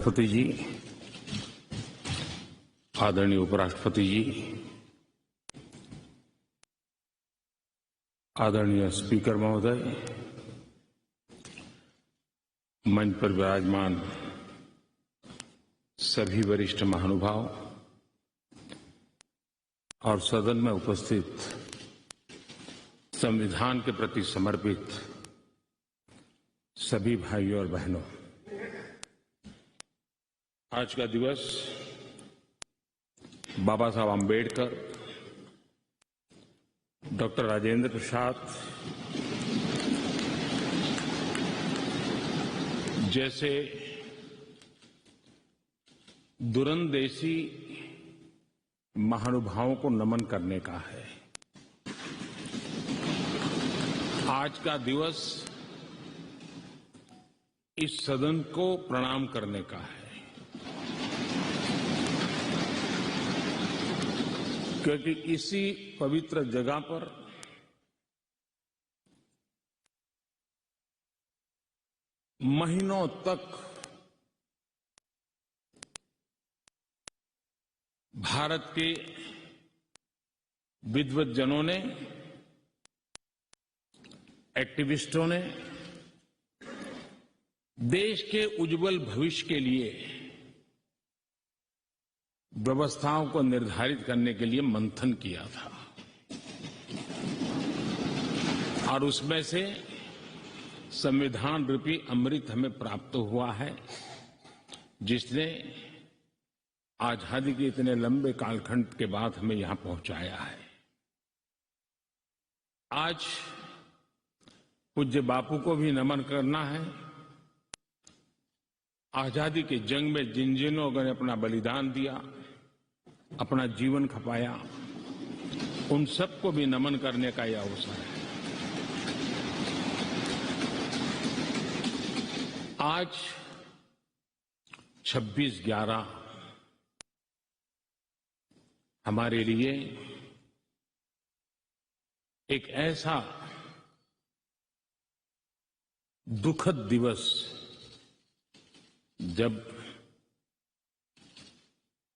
राष्ट्रपति जी, आदरणीय उपराष्ट्रपति जी, आदरणीय स्पीकर महोदय, मंच पर विराजमान सभी वरिष्ठ महानुभाव और सदन में उपस्थित संविधान के प्रति समर्पित सभी भाइयों और बहनों, आज का दिवस बाबा साहब आम्बेडकर, डॉक्टर राजेंद्र प्रसाद जैसे दूरंदेशी महानुभावों को नमन करने का है। आज का दिवस इस सदन को प्रणाम करने का है, क्योंकि इसी पवित्र जगह पर महीनों तक भारत के विद्वज्जनों ने, एक्टिविस्टों ने देश के उज्जवल भविष्य के लिए व्यवस्थाओं को निर्धारित करने के लिए मंथन किया था और उसमें से संविधान रूपी अमृत हमें प्राप्त हुआ है, जिसने आजादी के इतने लंबे कालखंड के बाद हमें यहां पहुंचाया है। आज पूज्य बापू को भी नमन करना है। आजादी के जंग में जिन जिन लोगों ने अपना बलिदान दिया, अपना जीवन खपाया, उन सबको भी नमन करने का यह अवसर है। आज 26/11 हमारे लिए एक ऐसा दुखद दिवस, जब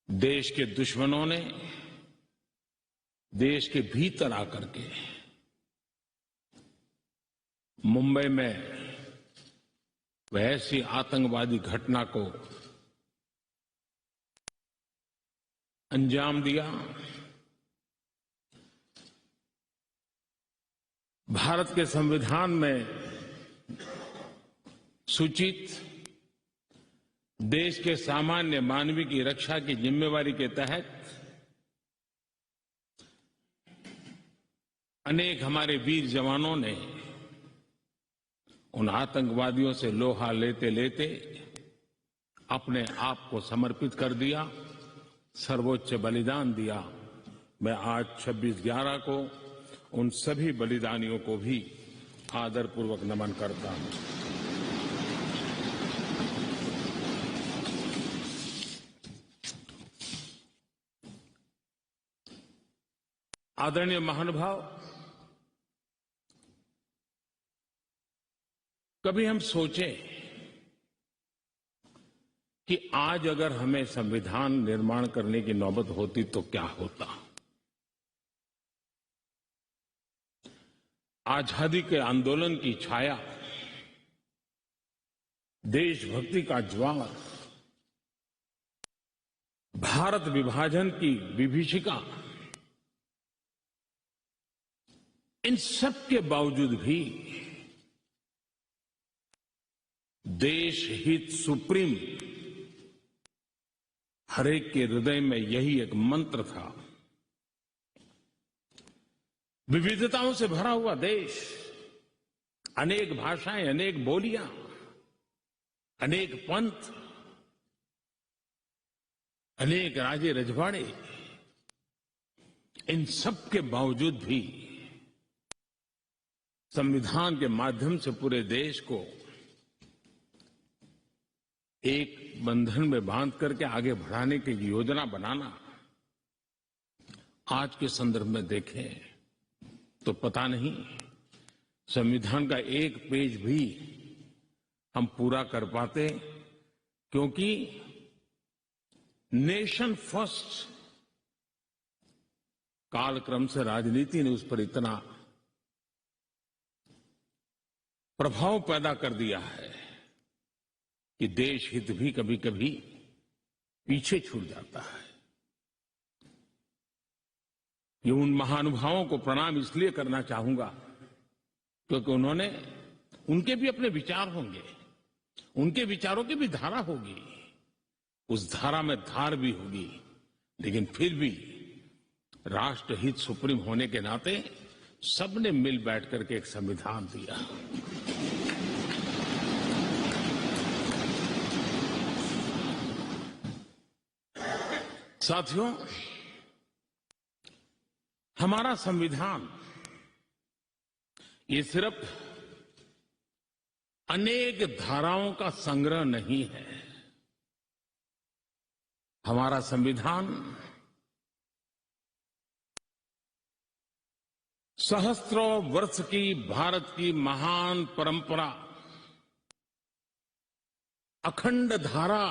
देश के दुश्मनों ने देश के भीतर आकर के मुंबई में वैसी आतंकवादी घटना को अंजाम दिया। भारत के संविधान में सूचित देश के सामान्य मानवी की रक्षा की जिम्मेवारी के तहत अनेक हमारे वीर जवानों ने उन आतंकवादियों से लोहा लेते लेते अपने आप को समर्पित कर दिया, सर्वोच्च बलिदान दिया। मैं आज 26/11 को उन सभी बलिदानियों को भी आदरपूर्वक नमन करता हूं। आदरणीय महानुभाव, कभी हम सोचें कि आज अगर हमें संविधान निर्माण करने की नौबत होती तो क्या होता। आजादी के आंदोलन की छाया, देशभक्ति का ज्वार, भारत विभाजन की विभीषिका, इन सब के बावजूद भी देश हित सुप्रीम हरेक के हृदय में यही एक मंत्र था। विविधताओं से भरा हुआ देश, अनेक भाषाएं, अनेक बोलियां, अनेक पंथ, अनेक राजे रजवाड़े, इन सब के बावजूद भी संविधान के माध्यम से पूरे देश को एक बंधन में बांध करके आगे बढ़ाने की योजना बनाना, आज के संदर्भ में देखें तो पता नहीं संविधान का एक पेज भी हम पूरा कर पाते क्योंकि नेशन फर्स्ट कालक्रम से राजनीति ने उस पर इतना प्रभाव पैदा कर दिया है कि देश हित भी कभी कभी पीछे छूट जाता है। ये उन महानुभावों को प्रणाम इसलिए करना चाहूंगा क्योंकि उनके भी अपने विचार होंगे, उनके विचारों की भी धारा होगी, उस धारा में धार भी होगी, लेकिन फिर भी राष्ट्रहित सुप्रीम होने के नाते सबने मिल बैठ करके एक संविधान दिया। साथियों, हमारा संविधान ये सिर्फ अनेक धाराओं का संग्रह नहीं है। हमारा संविधान सहस्त्रों वर्ष की भारत की महान परंपरा, अखंड धारा,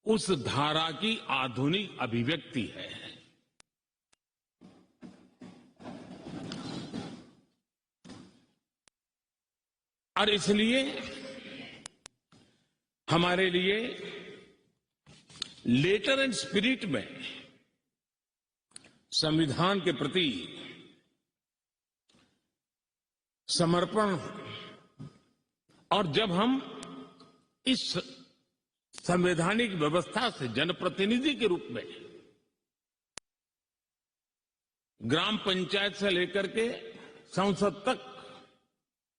उस धारा की आधुनिक अभिव्यक्ति है। और इसलिए हमारे लिए लेटर एंड स्पिरिट में संविधान के प्रति समर्पण, और जब हम इस संवैधानिक व्यवस्था से जनप्रतिनिधि के रूप में ग्राम पंचायत से लेकर के संसद तक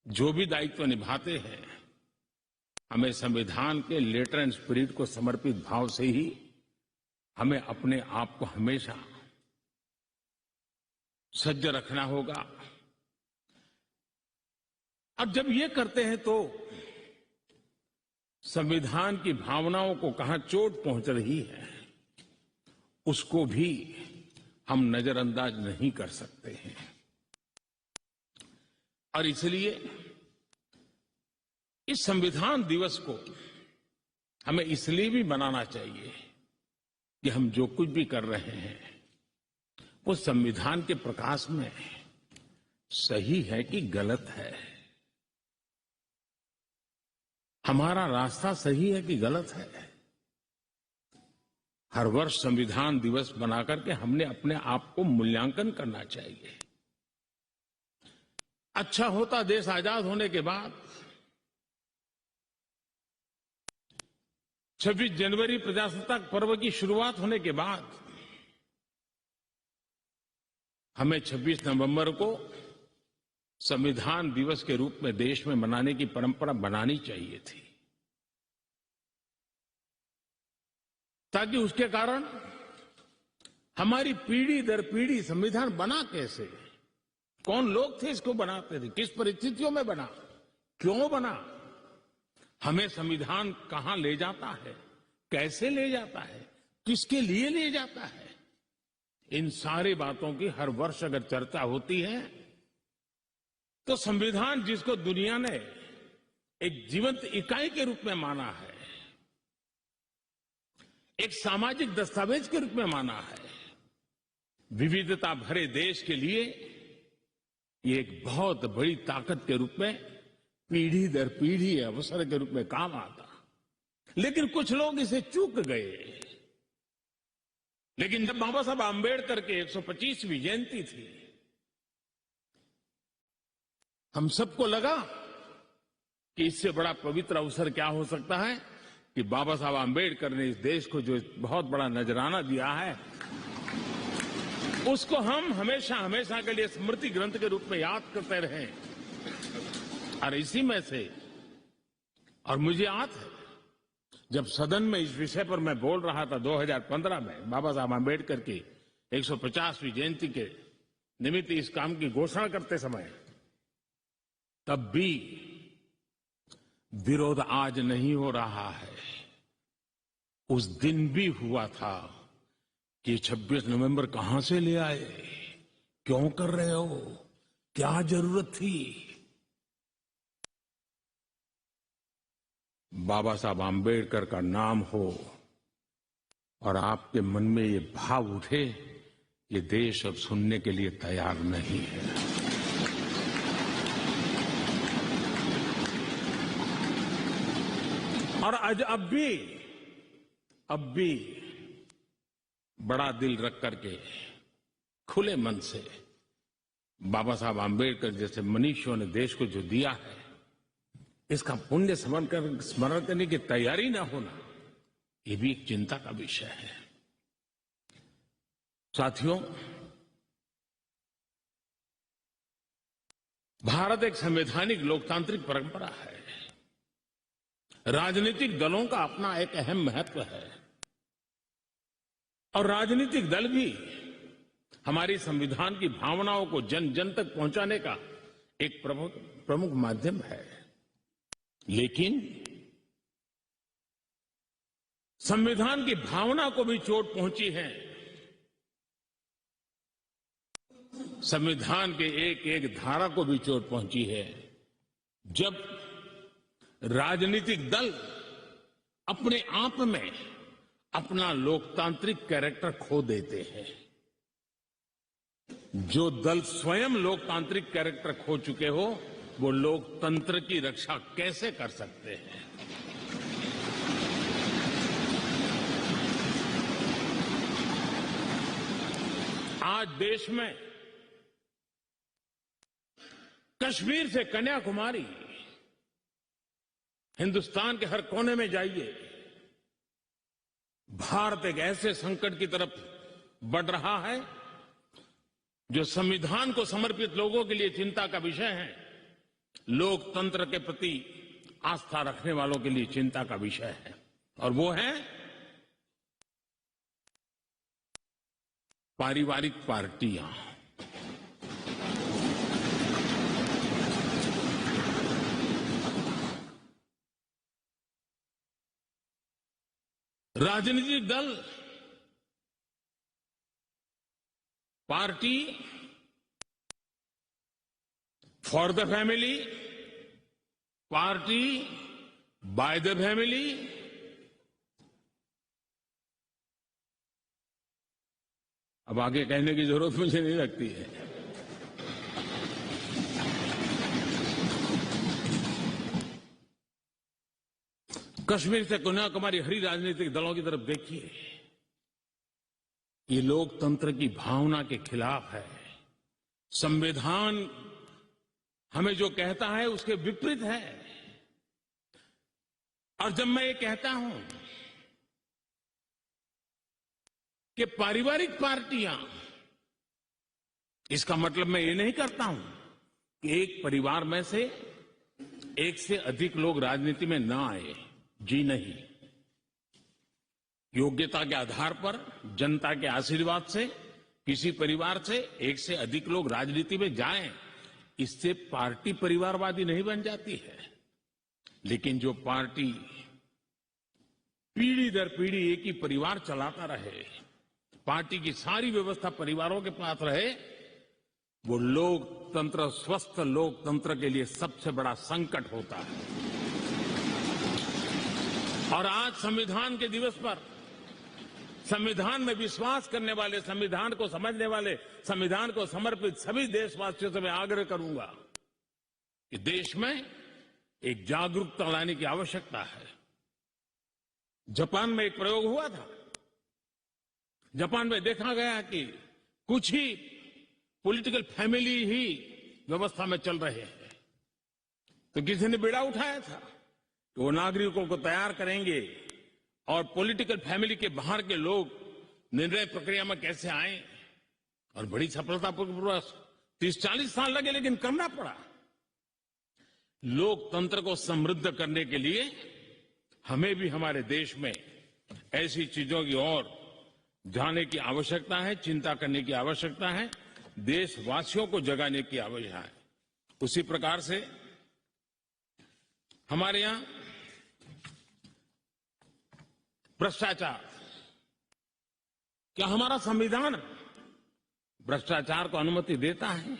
जो भी दायित्व निभाते हैं, हमें संविधान के लेटर एंड स्पिरिट को समर्पित भाव से ही हमें अपने आप को हमेशा सज्ज रखना होगा। अब जब ये करते हैं तो संविधान की भावनाओं को कहां चोट पहुंच रही है, उसको भी हम नजरअंदाज नहीं कर सकते हैं। और इसलिए इस संविधान दिवस को हमें इसलिए भी मनाना चाहिए कि हम जो कुछ भी कर रहे हैं वो संविधान के प्रकाश में सही है कि गलत है, हमारा रास्ता सही है कि गलत है। हर वर्ष संविधान दिवस बनाकर के हमने अपने आप को मूल्यांकन करना चाहिए। अच्छा होता देश आजाद होने के बाद 26 जनवरी प्रजासत्ताक पर्व की शुरुआत होने के बाद हमें 26 नवंबर को संविधान दिवस के रूप में देश में मनाने की परंपरा बनानी चाहिए थी, ताकि उसके कारण हमारी पीढ़ी दर पीढ़ी संविधान बना कैसे, कौन लोग थे इसको बनाते थे, किस परिस्थितियों में बना, क्यों बना, हमें संविधान कहां ले जाता है, कैसे ले जाता है, किसके लिए ले जाता है, इन सारी बातों की हर वर्ष अगर चर्चा होती है तो संविधान जिसको दुनिया ने एक जीवंत इकाई के रूप में माना है, एक सामाजिक दस्तावेज के रूप में माना है, विविधता भरे देश के लिए ये एक बहुत बड़ी ताकत के रूप में पीढ़ी दर पीढ़ी अवसर के रूप में काम आता। लेकिन कुछ लोग इसे चूक गए। लेकिन जब बाबा साहब आंबेडकर के 125वीं जयंती थी, हम सबको लगा कि इससे बड़ा पवित्र अवसर क्या हो सकता है कि बाबा साहब आंबेडकर ने इस देश को जो बहुत बड़ा नजराना दिया है उसको हम हमेशा हमेशा के लिए स्मृति ग्रंथ के रूप में याद करते रहें। और इसी में से, और मुझे याद है जब सदन में इस विषय पर मैं बोल रहा था 2015 में बाबा साहब आंबेडकर की 150वीं जयंती के निमित्त इस काम की घोषणा करते समय, तब भी विरोध आज नहीं हो रहा है, उस दिन भी हुआ था कि 26 नवंबर कहां से ले आए, क्यों कर रहे हो, क्या जरूरत थी। बाबा साहब आम्बेडकर का नाम हो और आपके मन में ये भाव उठे, ये देश अब सुनने के लिए तैयार नहीं है। और आज अब भी बड़ा दिल रख करके खुले मन से बाबा साहब आम्बेडकर जैसे मनीषियों ने देश को जो दिया है, इसका पुण्य स्मरण करने की तैयारी न होना, ये भी एक चिंता का विषय है। साथियों, भारत एक संवैधानिक लोकतांत्रिक परंपरा है। राजनीतिक दलों का अपना एक अहम महत्व है और राजनीतिक दल भी हमारी संविधान की भावनाओं को जन जन तक पहुंचाने का एक प्रमुख माध्यम है। लेकिन संविधान की भावना को भी चोट पहुंची है। संविधान के एक एक धारा को भी चोट पहुंची है जब राजनीतिक दल अपने आप में अपना लोकतांत्रिक कैरेक्टर खो देते हैं। जो दल स्वयं लोकतांत्रिक कैरेक्टर खो चुके हो, वो लोकतंत्र की रक्षा कैसे कर सकते हैं? आज देश में कश्मीर से कन्याकुमारी, हिंदुस्तान के हर कोने में जाइए, भारत एक ऐसे संकट की तरफ बढ़ रहा है जो संविधान को समर्पित लोगों के लिए चिंता का विषय है, लोकतंत्र के प्रति आस्था रखने वालों के लिए चिंता का विषय है, और वो है पारिवारिक पार्टियां। राजनीतिक दल, party for the family, party by the family, अब आगे कहने की जरूरत मुझे नहीं लगती है। कश्मीर से कन्याकुमारी हरी राजनीतिक दलों की तरफ देखिए, ये लोकतंत्र की भावना के खिलाफ है। संविधान हमें जो कहता है उसके विपरीत है। और जब मैं ये कहता हूं कि पारिवारिक पार्टियां, इसका मतलब मैं ये नहीं करता हूं कि एक परिवार में से एक से अधिक लोग राजनीति में ना आए। जी नहीं, योग्यता के आधार पर, जनता के आशीर्वाद से किसी परिवार से एक से अधिक लोग राजनीति में जाएं, इससे पार्टी परिवारवादी नहीं बन जाती है। लेकिन जो पार्टी पीढ़ी दर पीढ़ी एक ही परिवार चलाता रहे, पार्टी की सारी व्यवस्था परिवारों के पास रहे, वो लोकतंत्र, स्वस्थ लोकतंत्र के लिए सबसे बड़ा संकट होता है। और आज संविधान के दिवस पर संविधान में विश्वास करने वाले, संविधान को समझने वाले, संविधान को समर्पित सभी देशवासियों से मैं आग्रह करूंगा कि देश में एक जागरूकता लाने की आवश्यकता है। जापान में एक प्रयोग हुआ था। जापान में देखा गया कि कुछ ही पॉलिटिकल फैमिली ही व्यवस्था में चल रहे हैं, तो किसी ने बीड़ा उठाया था कि वो नागरिकों को तैयार करेंगे और पॉलिटिकल फैमिली के बाहर के लोग निर्णय प्रक्रिया में कैसे आए, और बड़ी सफलतापूर्वक 30-40 साल लगे, लेकिन करना पड़ा। लोकतंत्र को समृद्ध करने के लिए हमें भी हमारे देश में ऐसी चीजों की ओर जाने की आवश्यकता है, चिंता करने की आवश्यकता है, देशवासियों को जगाने की आवश्यकता है। उसी प्रकार से हमारे यहां भ्रष्टाचार, क्या हमारा संविधान भ्रष्टाचार को अनुमति देता है?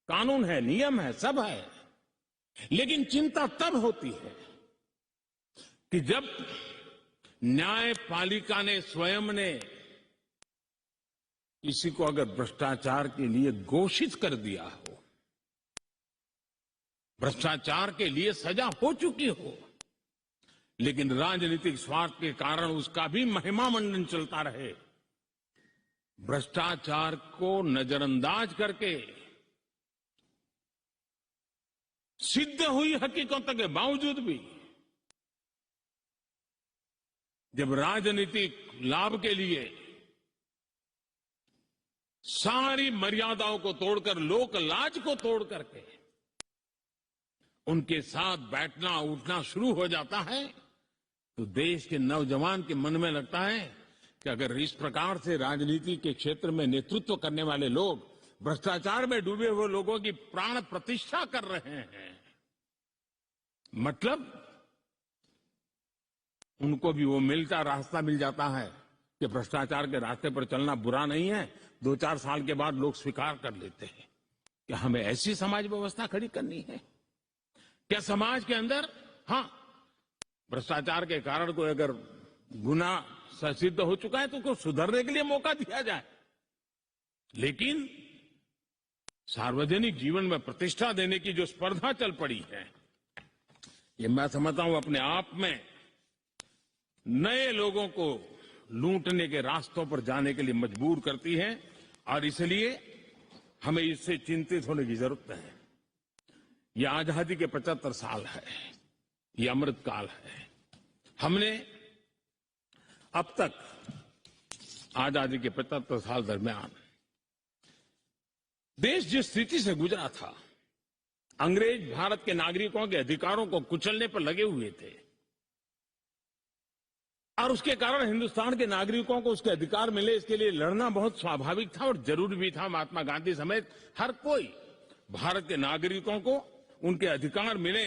कानून है, नियम है, सब है, लेकिन चिंता तब होती है कि जब न्यायपालिका ने स्वयं ने किसी को अगर भ्रष्टाचार के लिए घोषित कर दिया हो, भ्रष्टाचार के लिए सजा हो चुकी हो, लेकिन राजनीतिक स्वार्थ के कारण उसका भी महिमा मंडन चलता रहे, भ्रष्टाचार को नजरअंदाज करके सिद्ध हुई हकीकतों के बावजूद भी जब राजनीतिक लाभ के लिए सारी मर्यादाओं को तोड़कर, लोक लाज को तोड़ करके उनके साथ बैठना उठना शुरू हो जाता है, तो देश के नौजवान के मन में लगता है कि अगर इस प्रकार से राजनीति के क्षेत्र में नेतृत्व करने वाले लोग भ्रष्टाचार में डूबे हुए लोगों की प्राण प्रतिष्ठा कर रहे हैं, मतलब उनको भी वो रास्ता मिल जाता है कि भ्रष्टाचार के रास्ते पर चलना बुरा नहीं है। 2-4 साल के बाद लोग स्वीकार कर लेते हैं कि हमें ऐसी समाज व्यवस्था खड़ी करनी है। क्या समाज के अंदर, हां, भ्रष्टाचार के कारण कोई अगर गुना सिद्ध हो चुका है तो उसको सुधरने के लिए मौका दिया जाए, लेकिन सार्वजनिक जीवन में प्रतिष्ठा देने की जो स्पर्धा चल पड़ी है, ये मैं समझता हूं अपने आप में नए लोगों को लूटने के रास्तों पर जाने के लिए मजबूर करती है, और इसलिए हमें इससे चिंतित होने की जरूरत है। यह आजादी के 75 साल है, यह अमृत काल है। हमने अब तक आजादी के 75 साल दरमियान देश जिस स्थिति से गुजरा था, अंग्रेज भारत के नागरिकों के अधिकारों को कुचलने पर लगे हुए थे, और उसके कारण हिंदुस्तान के नागरिकों को उसके अधिकार मिले, इसके लिए लड़ना बहुत स्वाभाविक था और जरूरी भी था। महात्मा गांधी समेत हर कोई भारत के नागरिकों को उनके अधिकार मिले,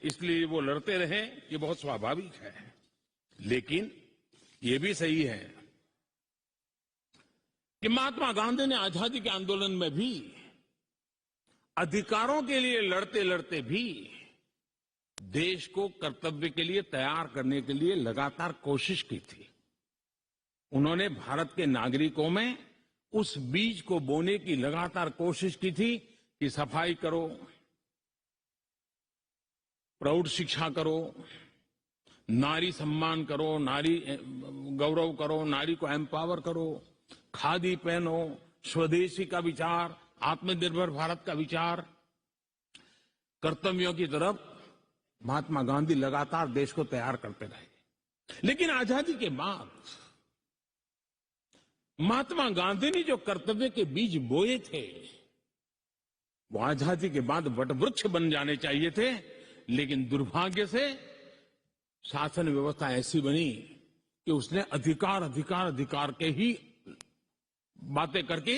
इसलिए वो लड़ते रहे, ये बहुत स्वाभाविक है। लेकिन ये भी सही है कि महात्मा गांधी ने आजादी के आंदोलन में भी अधिकारों के लिए लड़ते लड़ते भी देश को कर्तव्य के लिए तैयार करने के लिए लगातार कोशिश की थी। उन्होंने भारत के नागरिकों में उस बीज को बोने की लगातार कोशिश की थी कि सफाई करो, प्रौढ़ शिक्षा करो, नारी सम्मान करो, नारी गौरव करो, नारी को एम्पावर करो, खादी पहनो, स्वदेशी का विचार, आत्मनिर्भर भारत का विचार, कर्तव्यों की तरफ महात्मा गांधी लगातार देश को तैयार करते रहे। लेकिन आजादी के बाद महात्मा गांधी ने जो कर्तव्य के बीज बोए थे, वो आजादी के बाद वटवृक्ष बन जाने चाहिए थे, लेकिन दुर्भाग्य से शासन व्यवस्था ऐसी बनी कि उसने अधिकार अधिकार अधिकार के ही बातें करके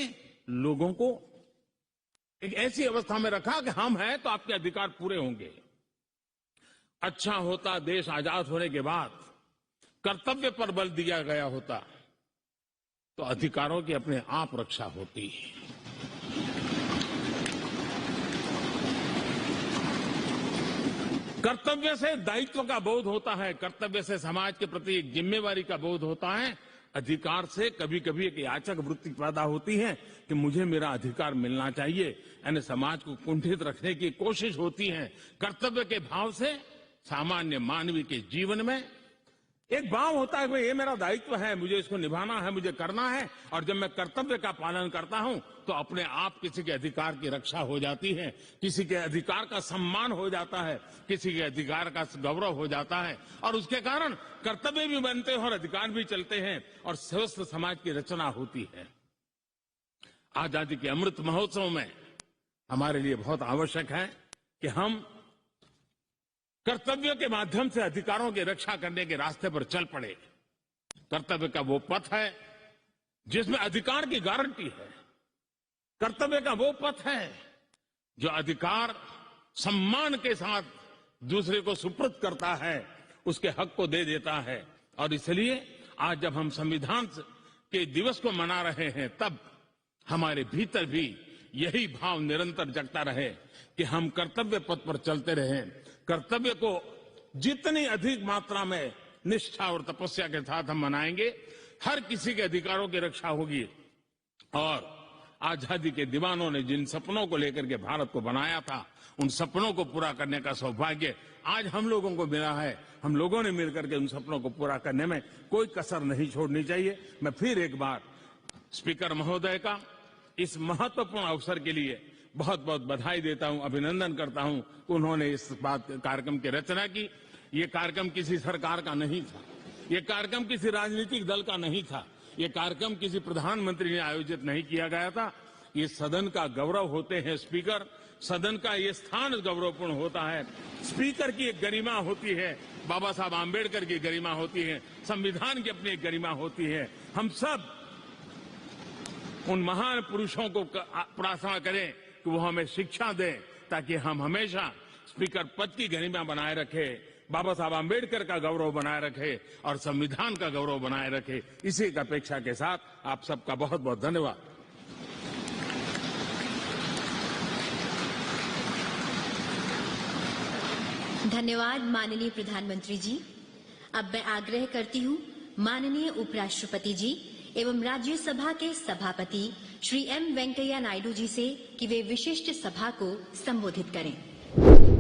लोगों को एक ऐसी अवस्था में रखा कि हम हैं तो आपके अधिकार पूरे होंगे। अच्छा होता देश आजाद होने के बाद कर्तव्य पर बल दिया गया होता तो अधिकारों की अपने आप रक्षा होती। कर्तव्य से दायित्व का बोध होता है, कर्तव्य से समाज के प्रति एक जिम्मेवारी का बोध होता है। अधिकार से कभी कभी एक याचक वृत्ति पैदा होती है कि मुझे मेरा अधिकार मिलना चाहिए, यानी समाज को कुंठित रखने की कोशिश होती है। कर्तव्य के भाव से सामान्य मानवीय के जीवन में एक भाव होता है कि ये मेरा दायित्व है, मुझे इसको निभाना है, मुझे करना है, और जब मैं कर्तव्य का पालन करता हूं तो अपने आप किसी के अधिकार की रक्षा हो जाती है, किसी के अधिकार का सम्मान हो जाता है, किसी के अधिकार का गौरव हो जाता है, और उसके कारण कर्तव्य भी बनते हैं और अधिकार भी चलते हैं और स्वस्थ समाज की रचना होती है। आजादी के अमृत महोत्सव में हमारे लिए बहुत आवश्यक है कि हम कर्तव्य के माध्यम से अधिकारों की रक्षा करने के रास्ते पर चल पड़े। कर्तव्य का वो पथ है जिसमें अधिकार की गारंटी है। कर्तव्य का वो पथ है जो अधिकार सम्मान के साथ दूसरे को सुपुर्द करता है, उसके हक को दे देता है। और इसलिए आज जब हम संविधान के दिवस को मना रहे हैं, तब हमारे भीतर भी यही भाव निरंतर जगता रहे कि हम कर्तव्य पथ पर चलते रहें, कर्तव्य को जितनी अधिक मात्रा में निष्ठा और तपस्या के साथ हम मनाएंगे, हर किसी के अधिकारों की रक्षा होगी। और आजादी के दीवानों ने जिन सपनों को लेकर के भारत को बनाया था, उन सपनों को पूरा करने का सौभाग्य आज हम लोगों को मिला है। हम लोगों ने मिलकर के उन सपनों को पूरा करने में कोई कसर नहीं छोड़नी चाहिए। मैं फिर एक बार स्पीकर महोदय का इस महत्वपूर्ण अवसर के लिए बहुत बहुत बधाई देता हूं, अभिनंदन करता हूं कि उन्होंने इस कार्यक्रम की रचना की। ये कार्यक्रम किसी सरकार का नहीं था, ये कार्यक्रम किसी राजनीतिक दल का नहीं था, ये कार्यक्रम किसी प्रधानमंत्री ने आयोजित नहीं किया गया था। ये सदन का गौरव होते हैं स्पीकर, सदन का ये स्थान गौरवपूर्ण होता है। स्पीकर की एक गरिमा होती है, बाबा साहब आम्बेडकर की गरिमा होती है, संविधान की अपनी एक गरिमा होती है। हम सब उन महान पुरुषों को प्रार्थना करें कि वो हमें शिक्षा दें, ताकि हम हमेशा स्पीकर पद की गरिमा बनाए रखें, बाबा साहब आम्बेडकर का गौरव बनाए रखे और संविधान का गौरव बनाए रखे। इसी की अपेक्षा के साथ आप सबका बहुत बहुत धन्यवाद। धन्यवाद माननीय प्रधानमंत्री जी। अब मैं आग्रह करती हूँ माननीय उपराष्ट्रपति जी एवं राज्यसभा के सभापति श्री एम वेंकैया नायडू जी से कि वे विशिष्ट सभा को संबोधित करें।